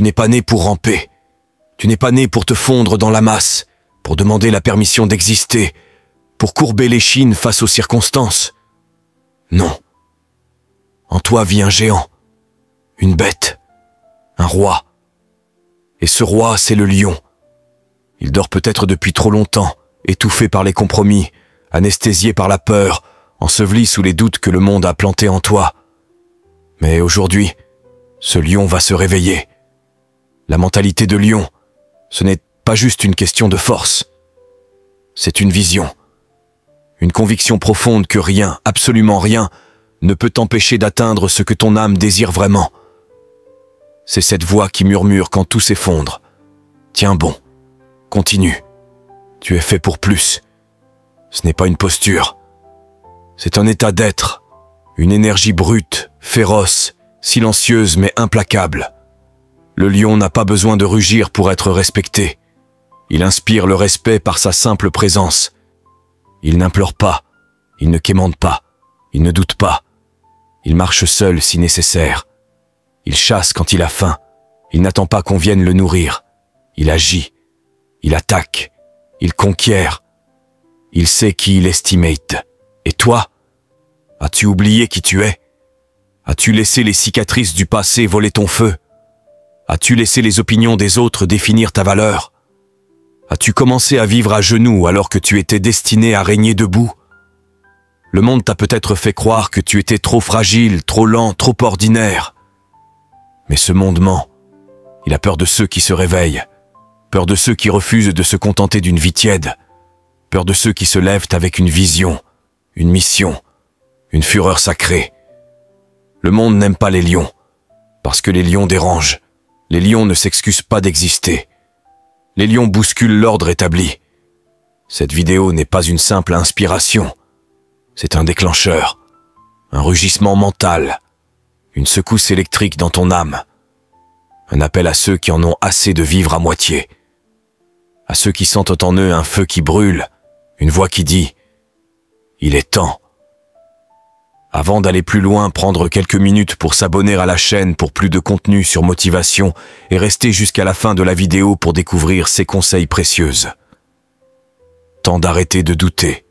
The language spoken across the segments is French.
Tu n'es pas né pour ramper. Tu n'es pas né pour te fondre dans la masse, pour demander la permission d'exister, pour courber l'échine face aux circonstances. Non. En toi vit un géant, une bête, un roi. Et ce roi, c'est le lion. Il dort peut-être depuis trop longtemps, étouffé par les compromis, anesthésié par la peur, enseveli sous les doutes que le monde a plantés en toi. Mais aujourd'hui, ce lion va se réveiller. La mentalité de lion, ce n'est pas juste une question de force. C'est une vision. Une conviction profonde que rien, absolument rien, ne peut t'empêcher d'atteindre ce que ton âme désire vraiment. C'est cette voix qui murmure quand tout s'effondre. Tiens bon, continue. Tu es fait pour plus. Ce n'est pas une posture. C'est un état d'être, une énergie brute, féroce, silencieuse mais implacable. Le lion n'a pas besoin de rugir pour être respecté. Il inspire le respect par sa simple présence. Il n'implore pas, il ne quémande pas, il ne doute pas. Il marche seul si nécessaire. Il chasse quand il a faim. Il n'attend pas qu'on vienne le nourrir. Il agit, il attaque, il conquiert. Il sait qui il estimate. Et toi, as-tu oublié qui tu es? As-tu laissé les cicatrices du passé voler ton feu? As-tu laissé les opinions des autres définir ta valeur? As-tu commencé à vivre à genoux alors que tu étais destiné à régner debout? Le monde t'a peut-être fait croire que tu étais trop fragile, trop lent, trop ordinaire. Mais ce monde ment. Il a peur de ceux qui se réveillent, peur de ceux qui refusent de se contenter d'une vie tiède, peur de ceux qui se lèvent avec une vision, une mission, une fureur sacrée. Le monde n'aime pas les lions, parce que les lions dérangent. Les lions ne s'excusent pas d'exister. Les lions bousculent l'ordre établi. Cette vidéo n'est pas une simple inspiration. C'est un déclencheur, un rugissement mental, une secousse électrique dans ton âme. Un appel à ceux qui en ont assez de vivre à moitié. À ceux qui sentent en eux un feu qui brûle, une voix qui dit « Il est temps ». Avant d'aller plus loin, prendre quelques minutes pour s'abonner à la chaîne pour plus de contenu sur motivation et rester jusqu'à la fin de la vidéo pour découvrir ces conseils précieux. Temps d'arrêter de douter.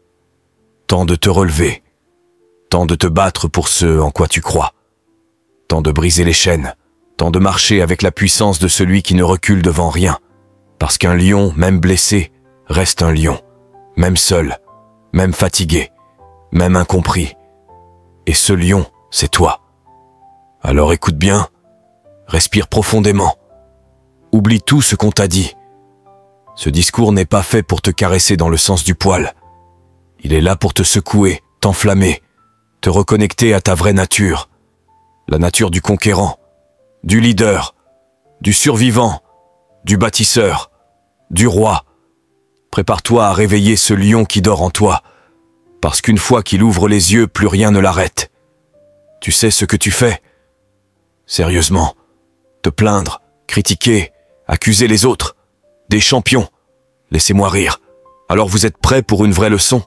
Temps de te relever. Temps de te battre pour ce en quoi tu crois. Temps de briser les chaînes. Temps de marcher avec la puissance de celui qui ne recule devant rien. Parce qu'un lion, même blessé, reste un lion. Même seul, même fatigué, même incompris. Et ce lion, c'est toi. Alors écoute bien, respire profondément. Oublie tout ce qu'on t'a dit. Ce discours n'est pas fait pour te caresser dans le sens du poil. Il est là pour te secouer, t'enflammer, te reconnecter à ta vraie nature. La nature du conquérant, du leader, du survivant, du bâtisseur, du roi. Prépare-toi à réveiller ce lion qui dort en toi. Parce qu'une fois qu'il ouvre les yeux, plus rien ne l'arrête. Tu sais ce que tu fais? Sérieusement, te plaindre, critiquer, accuser les autres, des champions. Laissez-moi rire. Alors vous êtes prêts pour une vraie leçon?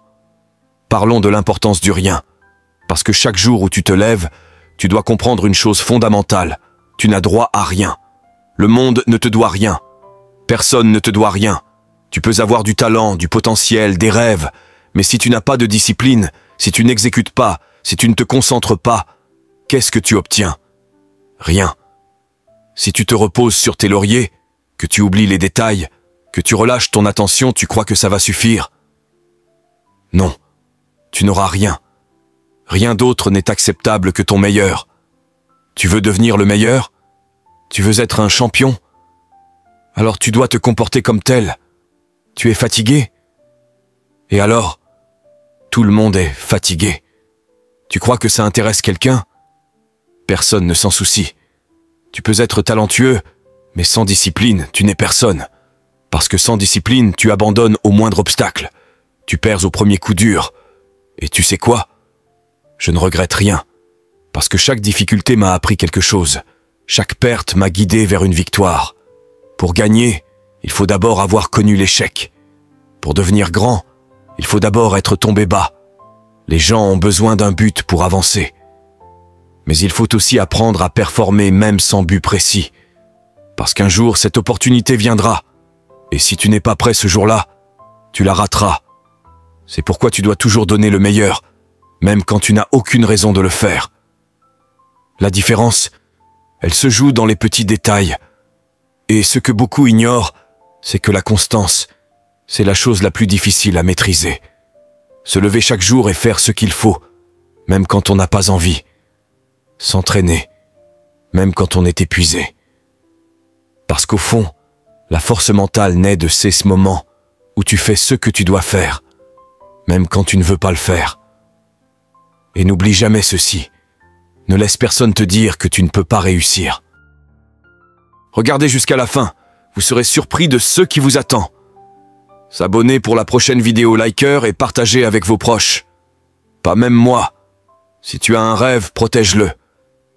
Parlons de l'importance du rien. Parce que chaque jour où tu te lèves, tu dois comprendre une chose fondamentale. Tu n'as droit à rien. Le monde ne te doit rien. Personne ne te doit rien. Tu peux avoir du talent, du potentiel, des rêves. Mais si tu n'as pas de discipline, si tu n'exécutes pas, si tu ne te concentres pas, qu'est-ce que tu obtiens? Rien. Si tu te reposes sur tes lauriers, que tu oublies les détails, que tu relâches ton attention, tu crois que ça va suffire? Non, tu n'auras rien. Rien d'autre n'est acceptable que ton meilleur. Tu veux devenir le meilleur? Tu veux être un champion? Alors tu dois te comporter comme tel. Tu es fatigué? Et alors? Tout le monde est fatigué. Tu crois que ça intéresse quelqu'un? Personne ne s'en soucie. Tu peux être talentueux, mais sans discipline, tu n'es personne. Parce que sans discipline, tu abandonnes au moindre obstacle. Tu perds au premier coup dur. Et tu sais quoi? Je ne regrette rien. Parce que chaque difficulté m'a appris quelque chose. Chaque perte m'a guidé vers une victoire. Pour gagner, il faut d'abord avoir connu l'échec. Pour devenir grand, il faut d'abord être tombé bas. Les gens ont besoin d'un but pour avancer. Mais il faut aussi apprendre à performer même sans but précis. Parce qu'un jour, cette opportunité viendra. Et si tu n'es pas prêt ce jour-là, tu la rateras. C'est pourquoi tu dois toujours donner le meilleur, même quand tu n'as aucune raison de le faire. La différence, elle se joue dans les petits détails. Et ce que beaucoup ignorent, c'est que la constance, c'est la chose la plus difficile à maîtriser. Se lever chaque jour et faire ce qu'il faut, même quand on n'a pas envie. S'entraîner, même quand on est épuisé. Parce qu'au fond, la force mentale naît de ces moments où tu fais ce que tu dois faire, même quand tu ne veux pas le faire. Et n'oublie jamais ceci. Ne laisse personne te dire que tu ne peux pas réussir. Regardez jusqu'à la fin, vous serez surpris de ce qui vous attend. S'abonner pour la prochaine vidéo, liker et partager avec vos proches. Pas même moi. Si tu as un rêve, protège-le.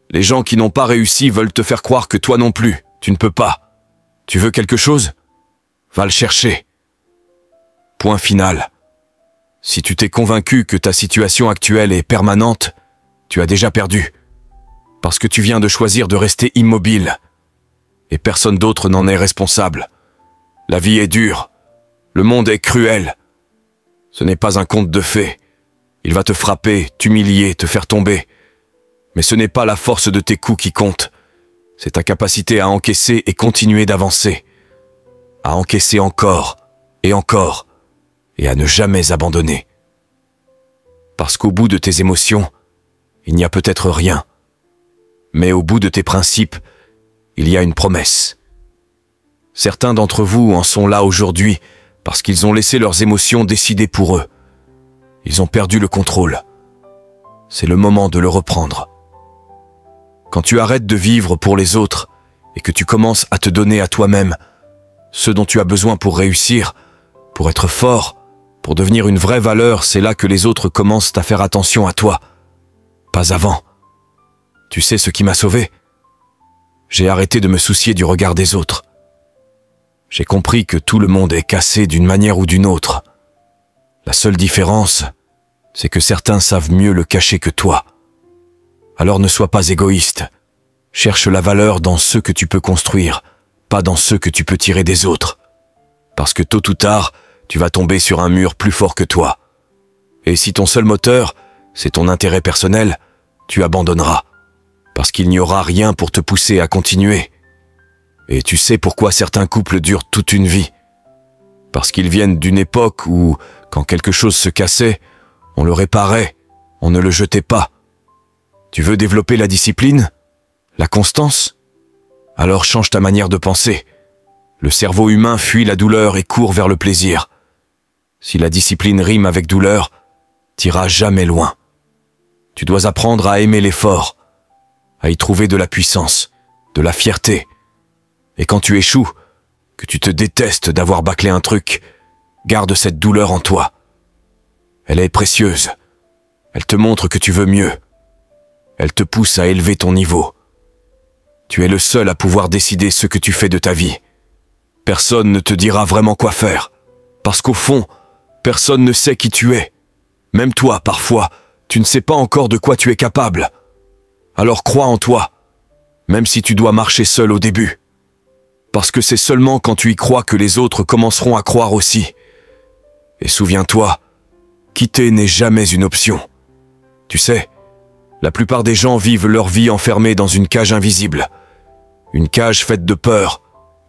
Les gens qui n'ont pas réussi veulent te faire croire que toi non plus, tu ne peux pas. Tu veux quelque chose? Va le chercher. Point final. Si tu t'es convaincu que ta situation actuelle est permanente, tu as déjà perdu. Parce que tu viens de choisir de rester immobile. Et personne d'autre n'en est responsable. La vie est dure. Le monde est cruel. Ce n'est pas un conte de fées. Il va te frapper, t'humilier, te faire tomber. Mais ce n'est pas la force de tes coups qui compte. C'est ta capacité à encaisser et continuer d'avancer. À encaisser encore, et encore, et à ne jamais abandonner. Parce qu'au bout de tes émotions, il n'y a peut-être rien. Mais au bout de tes principes, il y a une promesse. Certains d'entre vous en sont là aujourd'hui parce qu'ils ont laissé leurs émotions décider pour eux. Ils ont perdu le contrôle. C'est le moment de le reprendre. Quand tu arrêtes de vivre pour les autres et que tu commences à te donner à toi-même ce dont tu as besoin pour réussir, pour être fort, pour devenir une vraie valeur, c'est là que les autres commencent à faire attention à toi. Pas avant. Tu sais ce qui m'a sauvé? J'ai arrêté de me soucier du regard des autres. J'ai compris que tout le monde est cassé d'une manière ou d'une autre. La seule différence, c'est que certains savent mieux le cacher que toi. Alors ne sois pas égoïste. Cherche la valeur dans ce que tu peux construire, pas dans ce que tu peux tirer des autres. Parce que tôt ou tard, tu vas tomber sur un mur plus fort que toi. Et si ton seul moteur, c'est ton intérêt personnel, tu abandonneras. Parce qu'il n'y aura rien pour te pousser à continuer. Et tu sais pourquoi certains couples durent toute une vie. Parce qu'ils viennent d'une époque où, quand quelque chose se cassait, on le réparait, on ne le jetait pas. Tu veux développer la discipline? La constance? Alors change ta manière de penser. Le cerveau humain fuit la douleur et court vers le plaisir. Si la discipline rime avec douleur, t'iras jamais loin. Tu dois apprendre à aimer l'effort, à y trouver de la puissance, de la fierté. Et quand tu échoues, que tu te détestes d'avoir bâclé un truc, garde cette douleur en toi. Elle est précieuse. Elle te montre que tu veux mieux. Elle te pousse à élever ton niveau. Tu es le seul à pouvoir décider ce que tu fais de ta vie. Personne ne te dira vraiment quoi faire. Parce qu'au fond, personne ne sait qui tu es. Même toi, parfois, tu ne sais pas encore de quoi tu es capable. Alors crois en toi, même si tu dois marcher seul au début. Parce que c'est seulement quand tu y crois que les autres commenceront à croire aussi. Et souviens-toi, quitter n'est jamais une option. Tu sais, la plupart des gens vivent leur vie enfermés dans une cage invisible. Une cage faite de peur,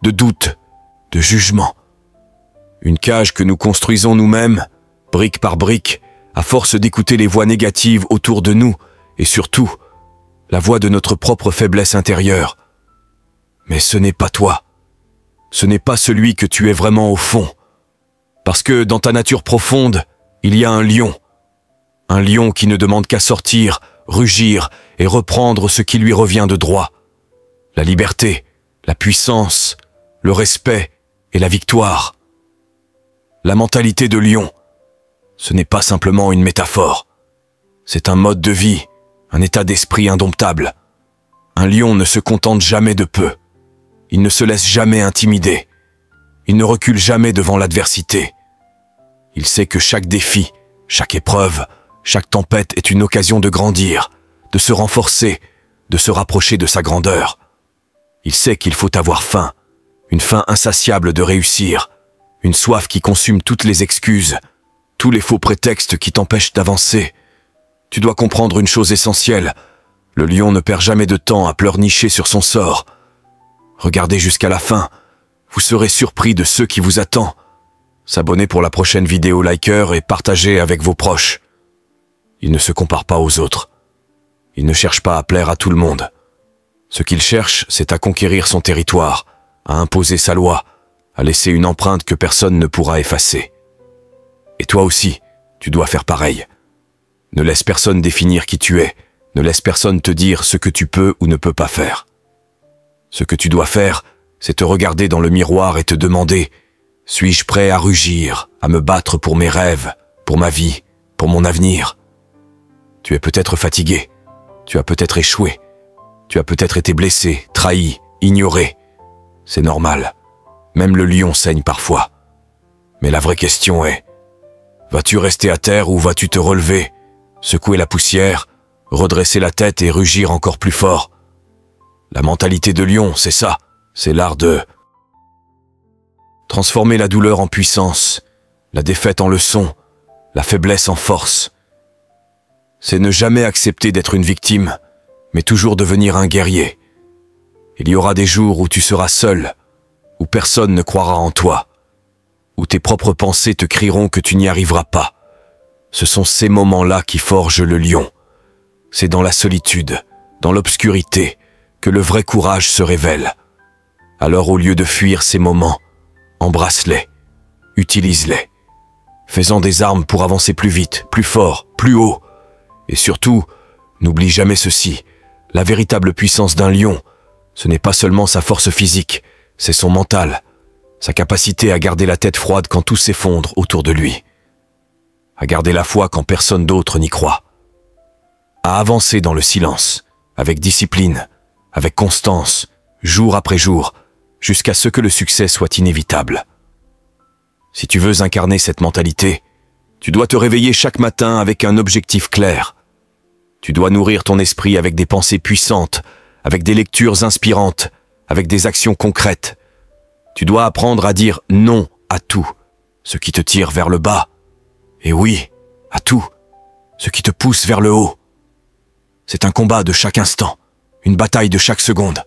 de doute, de jugement. Une cage que nous construisons nous-mêmes, brique par brique, à force d'écouter les voix négatives autour de nous, et surtout, la voix de notre propre faiblesse intérieure. Mais ce n'est pas toi. Ce n'est pas celui que tu es vraiment au fond. Parce que dans ta nature profonde, il y a un lion. Un lion qui ne demande qu'à sortir, rugir et reprendre ce qui lui revient de droit. La liberté, la puissance, le respect et la victoire. La mentalité de lion, ce n'est pas simplement une métaphore. C'est un mode de vie, un état d'esprit indomptable. Un lion ne se contente jamais de peu. Il ne se laisse jamais intimider. Il ne recule jamais devant l'adversité. Il sait que chaque défi, chaque épreuve, chaque tempête est une occasion de grandir, de se renforcer, de se rapprocher de sa grandeur. Il sait qu'il faut avoir faim, une faim insatiable de réussir, une soif qui consume toutes les excuses, tous les faux prétextes qui t'empêchent d'avancer. Tu dois comprendre une chose essentielle. Le lion ne perd jamais de temps à pleurnicher sur son sort. Regardez jusqu'à la fin. Vous serez surpris de ce qui vous attend. S'abonner pour la prochaine vidéo, liker et partager avec vos proches. Il ne se compare pas aux autres. Il ne cherche pas à plaire à tout le monde. Ce qu'il cherche, c'est à conquérir son territoire, à imposer sa loi, à laisser une empreinte que personne ne pourra effacer. Et toi aussi, tu dois faire pareil. Ne laisse personne définir qui tu es, ne laisse personne te dire ce que tu peux ou ne peux pas faire. Ce que tu dois faire, c'est te regarder dans le miroir et te demander « Suis-je prêt à rugir, à me battre pour mes rêves, pour ma vie, pour mon avenir ?» Tu es peut-être fatigué, tu as peut-être échoué, tu as peut-être été blessé, trahi, ignoré. C'est normal, même le lion saigne parfois. Mais la vraie question est, vas-tu rester à terre ou vas-tu te relever, secouer la poussière, redresser la tête et rugir encore plus fort? La mentalité de lion, c'est ça, c'est l'art de transformer la douleur en puissance, la défaite en leçon, la faiblesse en force. C'est ne jamais accepter d'être une victime, mais toujours devenir un guerrier. Il y aura des jours où tu seras seul, où personne ne croira en toi, où tes propres pensées te crieront que tu n'y arriveras pas. Ce sont ces moments-là qui forgent le lion. C'est dans la solitude, dans l'obscurité, que le vrai courage se révèle. Alors au lieu de fuir ces moments, embrasse-les, utilise-les, fais-en des armes pour avancer plus vite, plus fort, plus haut. Et surtout, n'oublie jamais ceci, la véritable puissance d'un lion, ce n'est pas seulement sa force physique, c'est son mental, sa capacité à garder la tête froide quand tout s'effondre autour de lui, à garder la foi quand personne d'autre n'y croit, à avancer dans le silence, avec discipline, avec constance, jour après jour, jusqu'à ce que le succès soit inévitable. Si tu veux incarner cette mentalité, tu dois te réveiller chaque matin avec un objectif clair. Tu dois nourrir ton esprit avec des pensées puissantes, avec des lectures inspirantes, avec des actions concrètes. Tu dois apprendre à dire non à tout, ce qui te tire vers le bas, et oui, à tout, ce qui te pousse vers le haut. C'est un combat de chaque instant, une bataille de chaque seconde.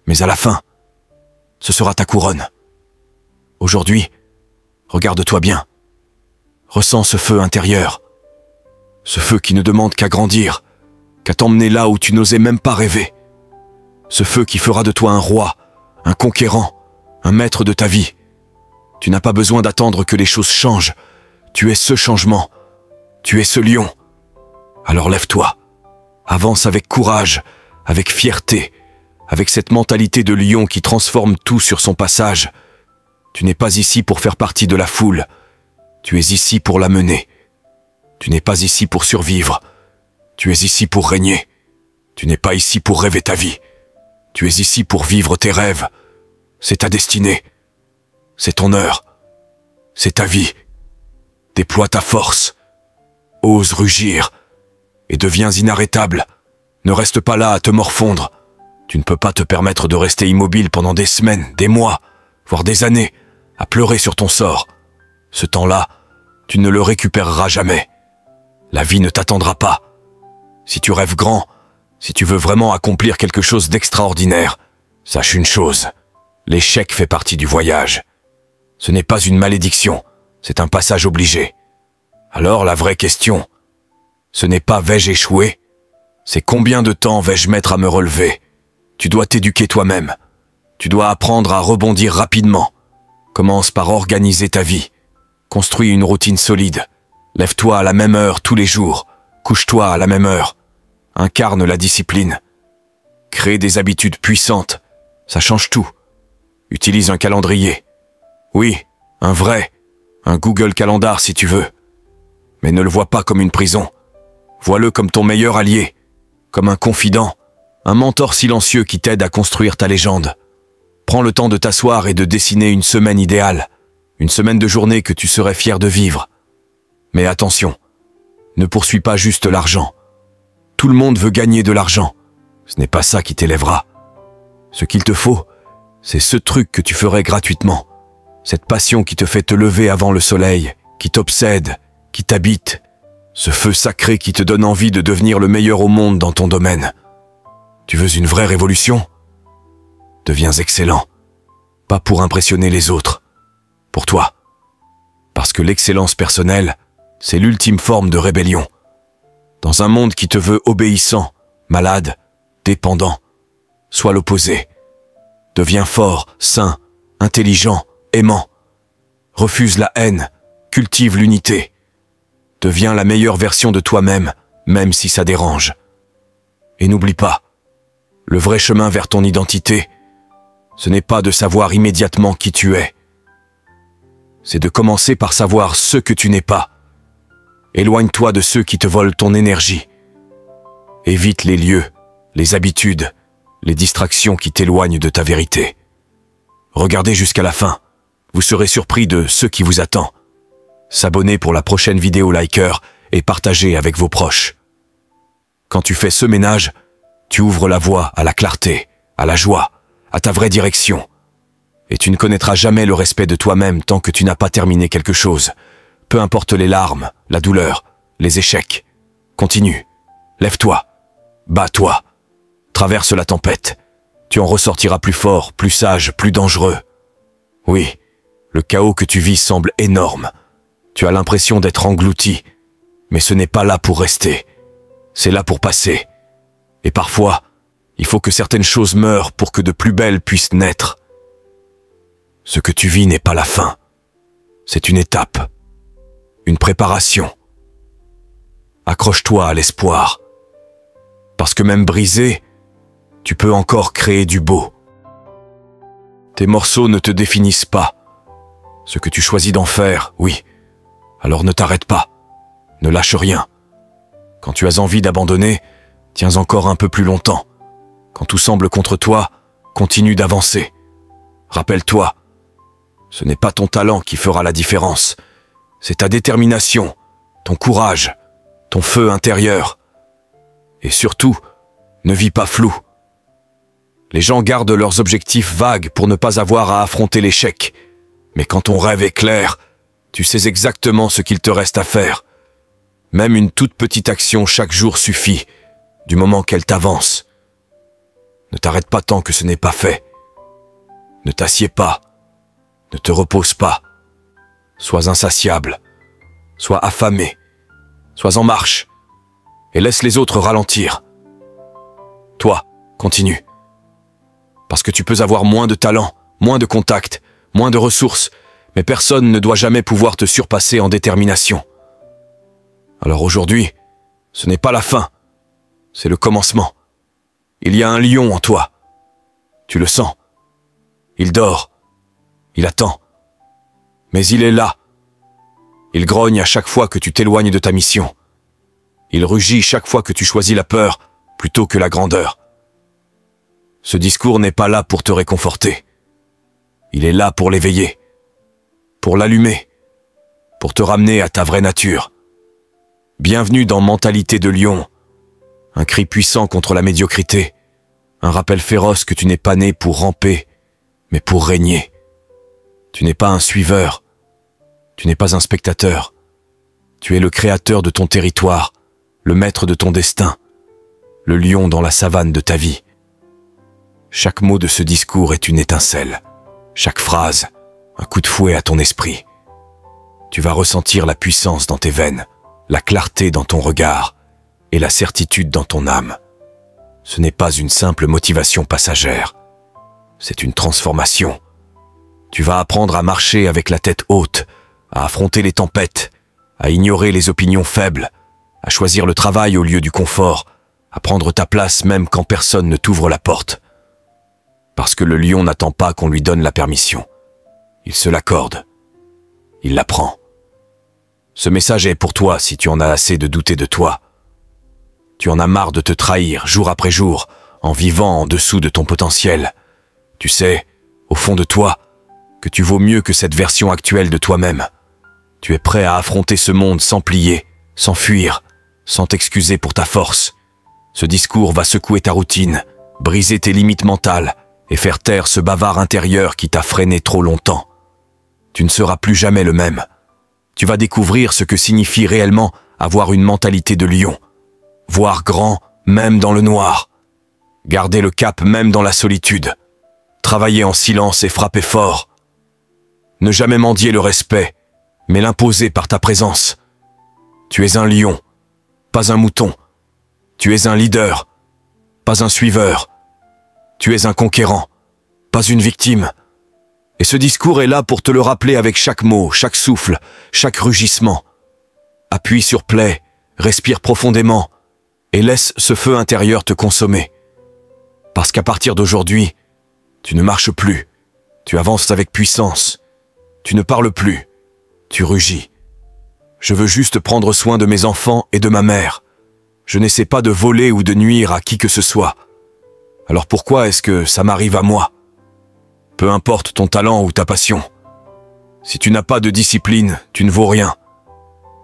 Mais à la fin, ce sera ta couronne. Aujourd'hui, regarde-toi bien. Ressens ce feu intérieur. Ce feu qui ne demande qu'à grandir, qu'à t'emmener là où tu n'osais même pas rêver. Ce feu qui fera de toi un roi, un conquérant, un maître de ta vie. Tu n'as pas besoin d'attendre que les choses changent. Tu es ce changement. Tu es ce lion. Alors lève-toi. Avance avec courage, avec fierté, avec cette mentalité de lion qui transforme tout sur son passage. Tu n'es pas ici pour faire partie de la foule. Tu es ici pour la mener. Tu n'es pas ici pour survivre. Tu es ici pour régner. Tu n'es pas ici pour rêver ta vie. Tu es ici pour vivre tes rêves. C'est ta destinée. C'est ton heure. C'est ta vie. Déploie ta force. Ose rugir. Et deviens inarrêtable. Ne reste pas là à te morfondre. Tu ne peux pas te permettre de rester immobile pendant des semaines, des mois, voire des années, à pleurer sur ton sort. Ce temps-là, tu ne le récupéreras jamais. La vie ne t'attendra pas. Si tu rêves grand, si tu veux vraiment accomplir quelque chose d'extraordinaire, sache une chose, l'échec fait partie du voyage. Ce n'est pas une malédiction, c'est un passage obligé. Alors la vraie question, ce n'est pas vais-je échouer, c'est combien de temps vais-je mettre à me relever. Tu dois t'éduquer toi-même. Tu dois apprendre à rebondir rapidement. Commence par organiser ta vie. Construis une routine solide. Lève-toi à la même heure tous les jours. Couche-toi à la même heure. Incarne la discipline. Crée des habitudes puissantes. Ça change tout. Utilise un calendrier. Oui, un vrai. Un Google Calendar si tu veux. Mais ne le vois pas comme une prison. Vois-le comme ton meilleur allié. Comme un confident. Un mentor silencieux qui t'aide à construire ta légende. Prends le temps de t'asseoir et de dessiner une semaine idéale. Une semaine de journée que tu serais fier de vivre. Mais attention, ne poursuis pas juste l'argent. Tout le monde veut gagner de l'argent. Ce n'est pas ça qui t'élèvera. Ce qu'il te faut, c'est ce truc que tu ferais gratuitement. Cette passion qui te fait te lever avant le soleil, qui t'obsède, qui t'habite. Ce feu sacré qui te donne envie de devenir le meilleur au monde dans ton domaine. Tu veux une vraie révolution? Deviens excellent. Pas pour impressionner les autres. Pour toi. Parce que l'excellence personnelle, c'est l'ultime forme de rébellion. Dans un monde qui te veut obéissant, malade, dépendant, sois l'opposé. Deviens fort, sain, intelligent, aimant. Refuse la haine, cultive l'unité. Deviens la meilleure version de toi-même, même si ça dérange. Et n'oublie pas, le vrai chemin vers ton identité, ce n'est pas de savoir immédiatement qui tu es. C'est de commencer par savoir ce que tu n'es pas. Éloigne-toi de ceux qui te volent ton énergie. Évite les lieux, les habitudes, les distractions qui t'éloignent de ta vérité. Regardez jusqu'à la fin. Vous serez surpris de ce qui vous attend. S'abonner pour la prochaine vidéo liker et partager avec vos proches. Quand tu fais ce ménage, tu ouvres la voie à la clarté, à la joie, à ta vraie direction. Et tu ne connaîtras jamais le respect de toi-même tant que tu n'as pas terminé quelque chose. Peu importe les larmes, la douleur, les échecs. Continue. Lève-toi. Bats-toi. Traverse la tempête. Tu en ressortiras plus fort, plus sage, plus dangereux. Oui, le chaos que tu vis semble énorme. Tu as l'impression d'être englouti, mais ce n'est pas là pour rester. C'est là pour passer. Et parfois, il faut que certaines choses meurent pour que de plus belles puissent naître. Ce que tu vis n'est pas la fin. C'est une étape. Une préparation. Accroche-toi à l'espoir. Parce que même brisé, tu peux encore créer du beau. Tes morceaux ne te définissent pas. Ce que tu choisis d'en faire, oui. Alors ne t'arrête pas. Ne lâche rien. Quand tu as envie d'abandonner, tiens encore un peu plus longtemps. Quand tout semble contre toi, continue d'avancer. Rappelle-toi, ce n'est pas ton talent qui fera la différence. C'est ta détermination, ton courage, ton feu intérieur. Et surtout, ne vis pas flou. Les gens gardent leurs objectifs vagues pour ne pas avoir à affronter l'échec. Mais quand ton rêve est clair, tu sais exactement ce qu'il te reste à faire. Même une toute petite action chaque jour suffit, du moment qu'elle t'avance. Ne t'arrête pas tant que ce n'est pas fait. Ne t'assieds pas. Ne te repose pas. Sois insatiable. Sois affamé. Sois en marche. Et laisse les autres ralentir. Toi, continue. Parce que tu peux avoir moins de talent, moins de contacts, moins de ressources, mais personne ne doit jamais pouvoir te surpasser en détermination. Alors aujourd'hui, ce n'est pas la fin, c'est le commencement. Il y a un lion en toi. Tu le sens. Il dort. Il attend. Mais il est là. Il grogne à chaque fois que tu t'éloignes de ta mission. Il rugit chaque fois que tu choisis la peur plutôt que la grandeur. Ce discours n'est pas là pour te réconforter. Il est là pour l'éveiller, pour l'allumer, pour te ramener à ta vraie nature. Bienvenue dans Mentalité de Lion, un cri puissant contre la médiocrité, un rappel féroce que tu n'es pas né pour ramper, mais pour régner. Tu n'es pas un suiveur, tu n'es pas un spectateur. Tu es le créateur de ton territoire, le maître de ton destin, le lion dans la savane de ta vie. Chaque mot de ce discours est une étincelle, chaque phrase, un coup de fouet à ton esprit. Tu vas ressentir la puissance dans tes veines, la clarté dans ton regard et la certitude dans ton âme. Ce n'est pas une simple motivation passagère, c'est une transformation. Tu vas apprendre à marcher avec la tête haute, à affronter les tempêtes, à ignorer les opinions faibles, à choisir le travail au lieu du confort, à prendre ta place même quand personne ne t'ouvre la porte. Parce que le lion n'attend pas qu'on lui donne la permission. Il se l'accorde. Il la prend. Ce message est pour toi si tu en as assez de douter de toi. Tu en as marre de te trahir jour après jour en vivant en dessous de ton potentiel. Tu sais, au fond de toi, que tu vaux mieux que cette version actuelle de toi-même. Tu es prêt à affronter ce monde sans plier, sans fuir, sans t'excuser pour ta force. Ce discours va secouer ta routine, briser tes limites mentales et faire taire ce bavard intérieur qui t'a freiné trop longtemps. Tu ne seras plus jamais le même. Tu vas découvrir ce que signifie réellement avoir une mentalité de lion. Voir grand, même dans le noir. Garder le cap même dans la solitude. Travailler en silence et frapper fort. Ne jamais mendier le respect, mais l'imposer par ta présence. Tu es un lion, pas un mouton. Tu es un leader, pas un suiveur. Tu es un conquérant, pas une victime. Et ce discours est là pour te le rappeler avec chaque mot, chaque souffle, chaque rugissement. Appuie sur play, respire profondément et laisse ce feu intérieur te consommer. Parce qu'à partir d'aujourd'hui, tu ne marches plus, tu avances avec puissance, tu ne parles plus, tu rugis. Je veux juste prendre soin de mes enfants et de ma mère. Je n'essaie pas de voler ou de nuire à qui que ce soit. Alors pourquoi est-ce que ça m'arrive à moi? Peu importe ton talent ou ta passion. Si tu n'as pas de discipline, tu ne vaux rien.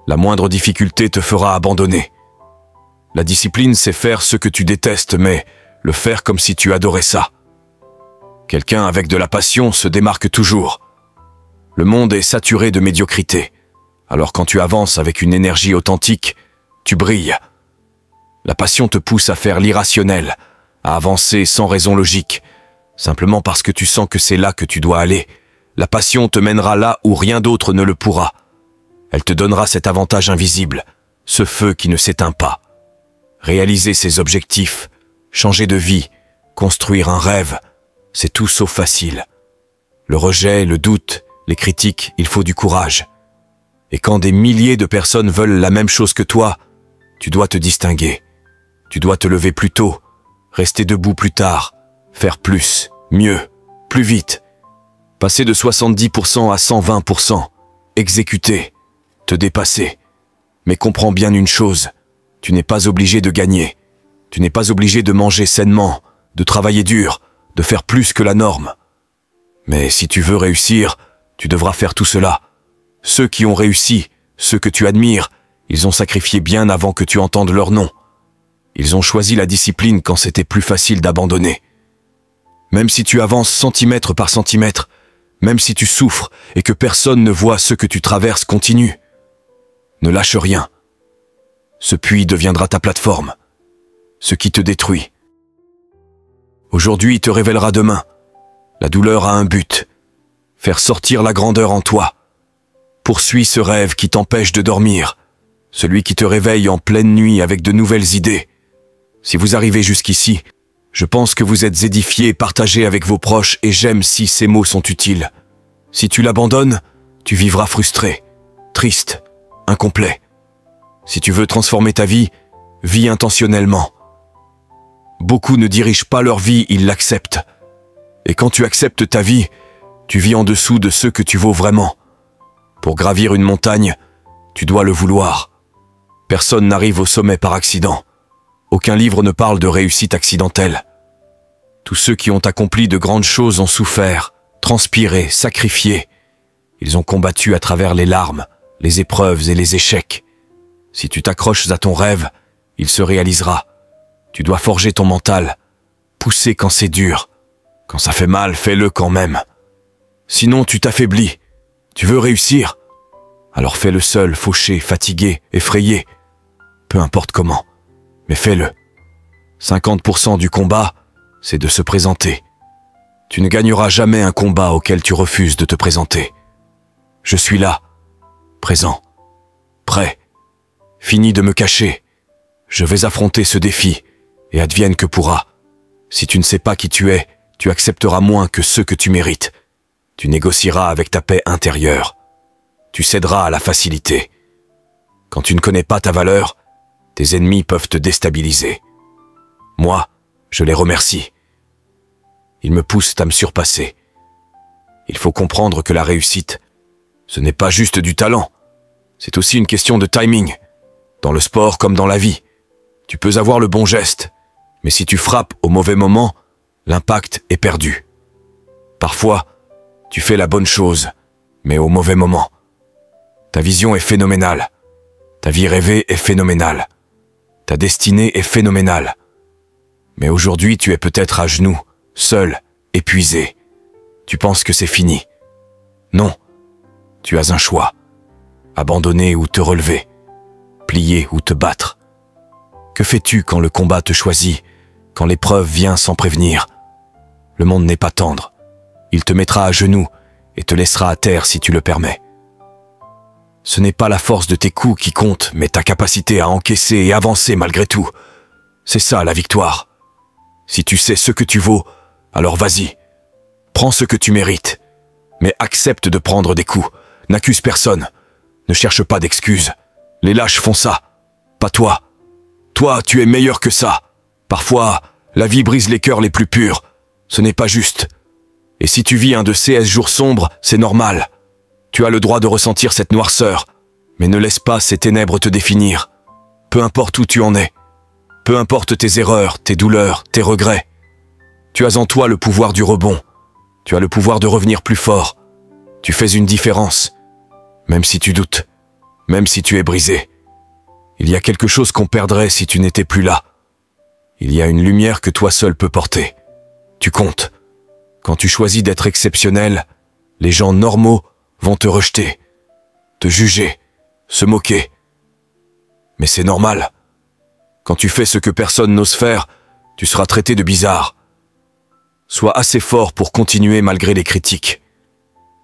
La moindre difficulté te fera abandonner. La discipline, c'est faire ce que tu détestes, mais le faire comme si tu adorais ça. Quelqu'un avec de la passion se démarque toujours. Le monde est saturé de médiocrité. Alors quand tu avances avec une énergie authentique, tu brilles. La passion te pousse à faire l'irrationnel, à avancer sans raison logique, simplement parce que tu sens que c'est là que tu dois aller. La passion te mènera là où rien d'autre ne le pourra. Elle te donnera cet avantage invisible, ce feu qui ne s'éteint pas. Réaliser ses objectifs, changer de vie, construire un rêve, c'est tout sauf facile. Le rejet, le doute, les critiques, il faut du courage. Et quand des milliers de personnes veulent la même chose que toi, tu dois te distinguer. Tu dois te lever plus tôt, rester debout plus tard, faire plus, mieux, plus vite. Passer de 70% à 120%, exécuter, te dépasser. Mais comprends bien une chose, tu n'es pas obligé de gagner. Tu n'es pas obligé de manger sainement, de travailler dur, de faire plus que la norme. Mais si tu veux réussir, tu devras faire tout cela. Ceux qui ont réussi, ceux que tu admires, ils ont sacrifié bien avant que tu entendes leur nom. Ils ont choisi la discipline quand c'était plus facile d'abandonner. Même si tu avances centimètre par centimètre, même si tu souffres et que personne ne voit ce que tu traverses, continue. Ne lâche rien. Ce puits deviendra ta plateforme. Ce qui te détruit. Aujourd'hui te révélera demain. La douleur a un but. Faire sortir la grandeur en toi. Poursuis ce rêve qui t'empêche de dormir. Celui qui te réveille en pleine nuit avec de nouvelles idées. Si vous arrivez jusqu'ici, je pense que vous êtes édifiés, partagés avec vos proches et j'aime si ces mots sont utiles. Si tu l'abandonnes, tu vivras frustré, triste, incomplet. Si tu veux transformer ta vie, vis intentionnellement. Beaucoup ne dirigent pas leur vie, ils l'acceptent. Et quand tu acceptes ta vie, tu vis en dessous de ce que tu vaux vraiment. Pour gravir une montagne, tu dois le vouloir. Personne n'arrive au sommet par accident. Aucun livre ne parle de réussite accidentelle. Tous ceux qui ont accompli de grandes choses ont souffert, transpiré, sacrifié. Ils ont combattu à travers les larmes, les épreuves et les échecs. Si tu t'accroches à ton rêve, il se réalisera. Tu dois forger ton mental, pousser quand c'est dur. Quand ça fait mal, fais-le quand même. Sinon, tu t'affaiblis. Tu veux réussir? Alors fais-le seul, fauché, fatigué, effrayé. Peu importe comment, mais fais-le. 50% du combat, c'est de se présenter. Tu ne gagneras jamais un combat auquel tu refuses de te présenter. Je suis là, présent, prêt, fini de me cacher. Je vais affronter ce défi, et advienne que pourra. Si tu ne sais pas qui tu es, tu accepteras moins que ceux que tu mérites. Tu négocieras avec ta paix intérieure. Tu céderas à la facilité. Quand tu ne connais pas ta valeur, tes ennemis peuvent te déstabiliser. Moi, je les remercie. Ils me poussent à me surpasser. Il faut comprendre que la réussite, ce n'est pas juste du talent. C'est aussi une question de timing. Dans le sport comme dans la vie. Tu peux avoir le bon geste, mais si tu frappes au mauvais moment, l'impact est perdu. Parfois, tu fais la bonne chose, mais au mauvais moment. Ta vision est phénoménale. Ta vie rêvée est phénoménale. Ta destinée est phénoménale. Mais aujourd'hui, tu es peut-être à genoux, seul, épuisé. Tu penses que c'est fini. Non, tu as un choix. Abandonner ou te relever. Plier ou te battre. Que fais-tu quand le combat te choisit, quand l'épreuve vient sans prévenir? Le monde n'est pas tendre. Il te mettra à genoux et te laissera à terre si tu le permets. Ce n'est pas la force de tes coups qui compte, mais ta capacité à encaisser et avancer malgré tout. C'est ça la victoire. Si tu sais ce que tu vaux, alors vas-y. Prends ce que tu mérites. Mais accepte de prendre des coups. N'accuse personne. Ne cherche pas d'excuses. Les lâches font ça. Pas toi. Toi, tu es meilleur que ça. Parfois, la vie brise les cœurs les plus purs. Ce n'est pas juste. Et si tu vis un de ces jours sombres, c'est normal. Tu as le droit de ressentir cette noirceur. Mais ne laisse pas ces ténèbres te définir. Peu importe où tu en es. Peu importe tes erreurs, tes douleurs, tes regrets. Tu as en toi le pouvoir du rebond. Tu as le pouvoir de revenir plus fort. Tu fais une différence. Même si tu doutes. Même si tu es brisé. Il y a quelque chose qu'on perdrait si tu n'étais plus là. Il y a une lumière que toi seul peux porter. Tu comptes. Quand tu choisis d'être exceptionnel, les gens normaux vont te rejeter, te juger, se moquer. Mais c'est normal. Quand tu fais ce que personne n'ose faire, tu seras traité de bizarre. Sois assez fort pour continuer malgré les critiques.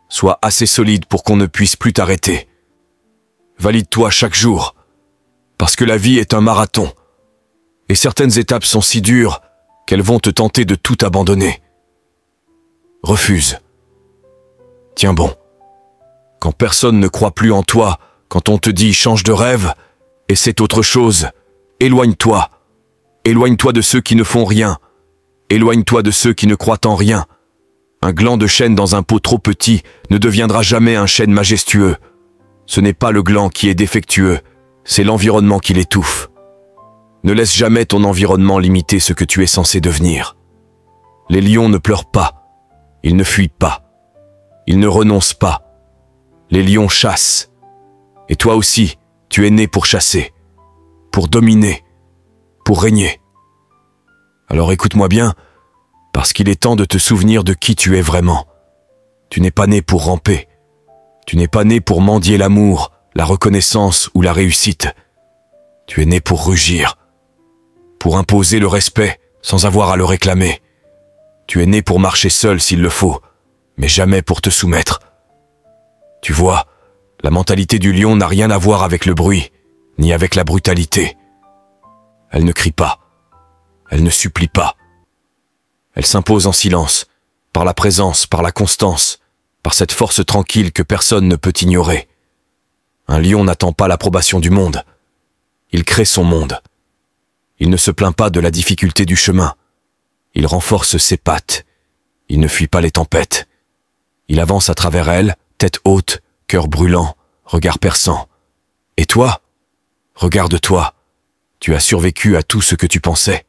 Sois assez solide pour qu'on ne puisse plus t'arrêter. Valide-toi chaque jour, parce que la vie est un marathon. Et certaines étapes sont si dures qu'elles vont te tenter de tout abandonner. Refuse. Tiens bon. Quand personne ne croit plus en toi, quand on te dit « change de rêve » et c'est autre chose, éloigne-toi. Éloigne-toi de ceux qui ne font rien. Éloigne-toi de ceux qui ne croient en rien. Un gland de chêne dans un pot trop petit ne deviendra jamais un chêne majestueux. Ce n'est pas le gland qui est défectueux, c'est l'environnement qui l'étouffe. Ne laisse jamais ton environnement limiter ce que tu es censé devenir. Les lions ne pleurent pas. Ils ne fuient pas. Ils ne renoncent pas. Les lions chassent. Et toi aussi, tu es né pour chasser, pour dominer, pour régner. Alors écoute-moi bien, parce qu'il est temps de te souvenir de qui tu es vraiment. Tu n'es pas né pour ramper. Tu n'es pas né pour mendier l'amour, la reconnaissance ou la réussite. Tu es né pour rugir, pour imposer le respect sans avoir à le réclamer. Tu es né pour marcher seul s'il le faut, mais jamais pour te soumettre. Tu vois, la mentalité du lion n'a rien à voir avec le bruit, ni avec la brutalité. Elle ne crie pas. Elle ne supplie pas. Elle s'impose en silence, par la présence, par la constance, par cette force tranquille que personne ne peut ignorer. Un lion n'attend pas l'approbation du monde. Il crée son monde. Il ne se plaint pas de la difficulté du chemin. Il renforce ses pattes. Il ne fuit pas les tempêtes. Il avance à travers elles, tête haute, cœur brûlant, regard perçant. Et toi? Regarde-toi. Tu as survécu à tout ce que tu pensais.